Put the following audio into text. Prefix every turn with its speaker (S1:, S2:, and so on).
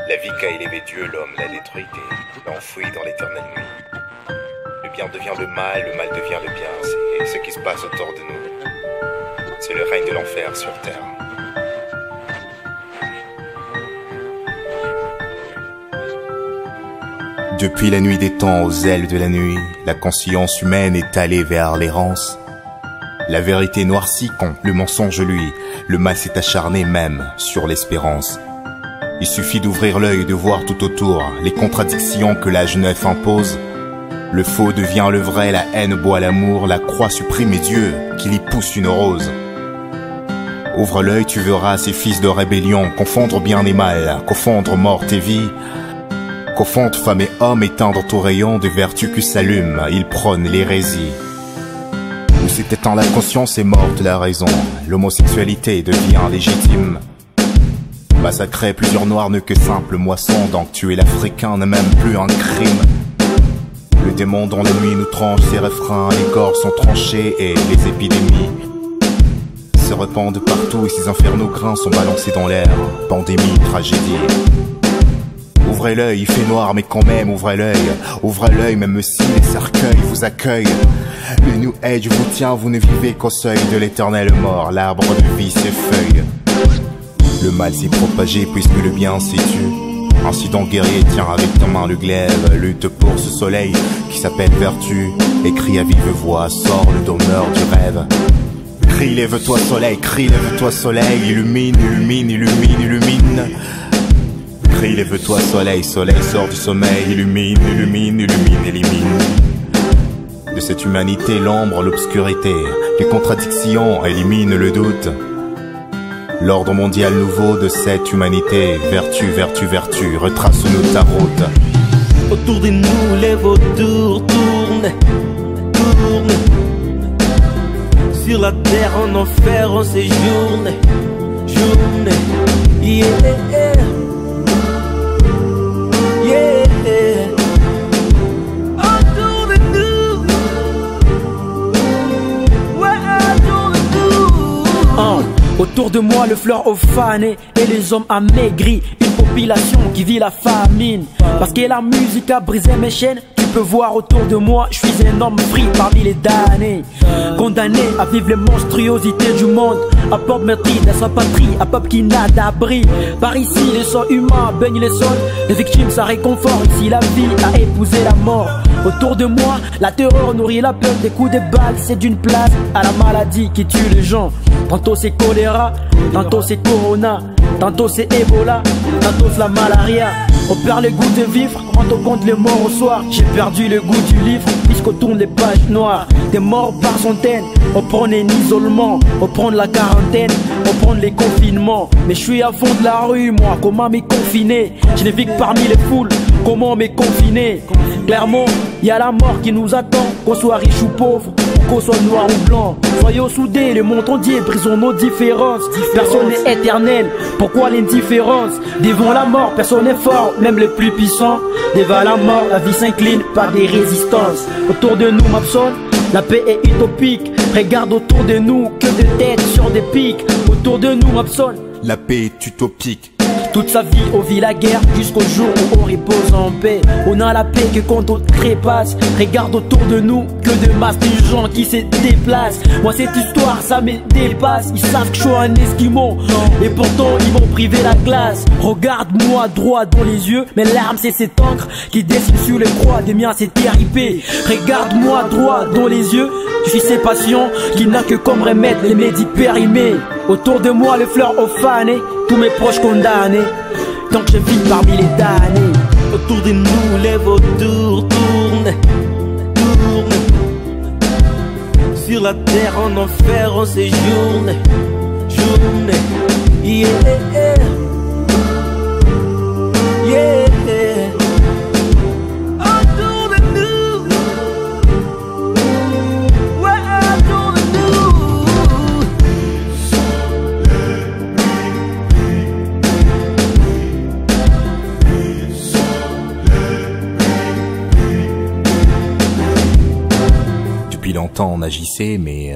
S1: La vie qu'a élevé Dieu, l'homme l'a détruite et l'a enfoui dans l'éternelle nuit. Le bien devient le mal devient le bien. C'est ce qui se passe autour de nous. C'est le règne de l'enfer sur terre. Depuis la nuit des temps aux ailes de la nuit, la conscience humaine est allée vers l'errance. La vérité noircit quand le mensonge lui, le mal s'est acharné même sur l'espérance. Il suffit d'ouvrir l'œil et de voir tout autour les contradictions que l'âge neuf impose. Le faux devient le vrai, la haine boit l'amour, la croix supprime et Dieu qu'il y pousse une rose. Ouvre l'œil, tu verras ces fils de rébellion confondre bien et mal, confondre mort et vie. Confondre femme et homme, éteindre tout rayon de vertu qui s'allume, ils prônent l'hérésie. Où s'éteint la conscience est morte la raison, l'homosexualité devient légitime. Massacrer plusieurs noirs ne que simple moisson, donc tuer l'Africain n'est même plus un crime. Le démon dans la nuit nous tranche ses refrains, les corps sont tranchés et les épidémies se répandent partout et ces infernaux grains sont balancés dans l'air. Pandémie, tragédie. Ouvrez l'œil, il fait noir mais quand même ouvrez l'œil même si les cercueils vous accueillent. Le New Age vous tient, vous ne vivez qu'au seuil de l'éternelle mort, l'arbre de vie s'effeuille. Le mal s'est propagé puisque le bien s'est tu. Ainsi donc guerrier, tiens avec ta main le glaive, lutte pour ce soleil qui s'appelle vertu. Écris à vive voix, sors le donneur du rêve. Crie lève-toi soleil, crie lève-toi soleil, illumine, illumine, illumine, illumine. Crie lève-toi soleil, soleil sort du sommeil, illumine, illumine, illumine, élimine. De cette humanité l'ombre, l'obscurité, les contradictions éliminent le doute. L'ordre mondial nouveau de cette humanité, vertu, vertu, vertu, retrace-nous ta route.
S2: Autour de nous les vautours tournent, tournent. Sur la terre en enfer on séjourne, journe, yeah, yeah. Autour de nous, ouais, autour de nous. Autour de moi le fleur au fané et les hommes amaigris. Une population qui vit la famine. Parce que la musique a brisé mes chaînes. Tu peux voir autour de moi, je suis un homme free parmi les damnés. Condamné à vivre les monstruosités du monde. À pop meurtri dans sa patrie, à pop qui n'a d'abri. Par ici les sangs humains baignent les sols. Les victimes ça réconfort, ici la vie a épousé la mort. Autour de moi, la terreur nourrit la peur des coups de balles. C'est d'une place à la maladie qui tue les gens. Tantôt c'est choléra, tantôt c'est corona, tantôt c'est Ebola, tantôt c'est la malaria. On perd le goût de vivre quand on compte les morts au soir. J'ai perdu le goût du livre puisqu'on tourne les pages noires. Des morts par centaines, on prend un isolement, on prend la quarantaine, on prend les confinements. Mais je suis à fond de la rue moi, comment m'y confiner? Je navigue parmi les foules, comment m'y confiner? Clairement, y a la mort qui nous attend, qu'on soit riche ou pauvre, qu'on soit noir ou blanc. Soyons soudés, le monde entier, brisons nos différences. Personne n'est éternel, pourquoi l'indifférence? Devant la mort, personne n'est fort, même le plus puissant. Devant la mort, la vie s'incline par des résistances. Autour de nous, Mapson, la paix est utopique. Regarde autour de nous, que de têtes sur des pics. Autour de nous, Mapson,
S1: la paix est utopique.
S2: Toute sa vie, on vit la guerre jusqu'au jour où on repose en paix. On a la paix que quand on trépasse. Regarde autour de nous, que de masses de gens qui se déplacent. Moi cette histoire, ça me dépasse. Ils savent que je suis un esquimau et pourtant ils m'ont privé la glace. Regarde-moi droit dans les yeux, mes larmes c'est cette encre qui dessine sur les croix des miens c'est TRIP. Regarde-moi droit dans les yeux, je suis ces patients qui n'a que comme remède les médis périmés. Autour de moi les fleurs au fané, tous mes proches condamnés, tant que je vis parmi les damnés. Autour de nous les vautours tournent, tournent. Sur la terre en enfer on séjourne, journe, yeah, yeah. Autour de nous, ouais, autour de nous.
S1: Depuis longtemps temps on agissait, mais